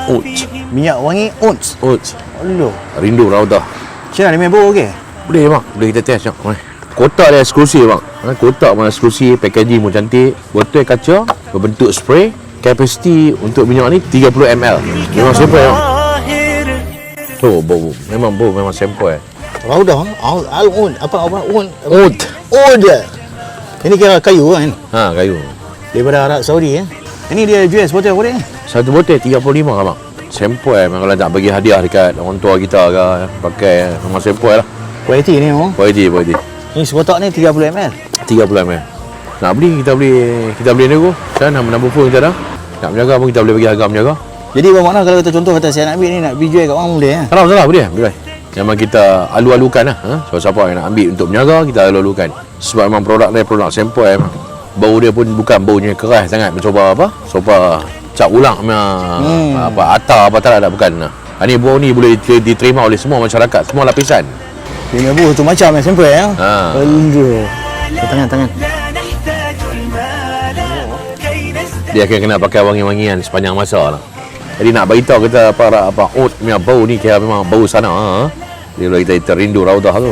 Oats. Minyak wangi oats. Oats. Allah. Rindu Raudah. Macam mana ni member okey? Boleh bang, boleh kita test jap. Kotak dia eksklusif bang. Kotak pun eksklusif, packaging pun cantik. Botol kaca berbentuk spray. Kapasiti untuk minyak ni 30 ml. Memang sampel bang. Oh, bau. Memang sampel. Raudah. Al-un. Apa un? Oat. Oat. Ini kira kayu kan? Ha, kayu. Daripada Arab Saudi ya. Ini dia jual botol apa dia? Satu botol 35 abang. Sampel memang kalau nak bagi hadiah dekat orang tua kita ke pakai memang sampel lah. Kualiti ni memang. Kualiti. Ini sekotak ni 30 ml. 30 ml. Nak beli kita beli nego. Saya nak menambah phone kita dah. Nak menjaga pun kita boleh bagi harga menjaga. Jadi bermakna kalau kita contoh kata saya nak ambil ni nak pergi jual kat orang boleh ya. Salah boleh. Memang kita alu-alukan lah. Siapa yang nak ambil untuk menjaga kita alu-alukan. Sebab memang produk dia produk sampel memang. Bau dia pun bukan baunya keras sangat mencoba apa? Sopa cap ulang apa atar apa tak ada bukan. Ini bau ni boleh diterima oleh semua masyarakat, semua lapisan. Ini bau tu macam sampel ya. Aduh. Tangan. Dia akan kena pakai wangi-wangian sepanjang masa lah. Jadi nak beritahu kita para oat punya bau ni kira memang bau sana. Dia boleh kita rindu Raudah tu.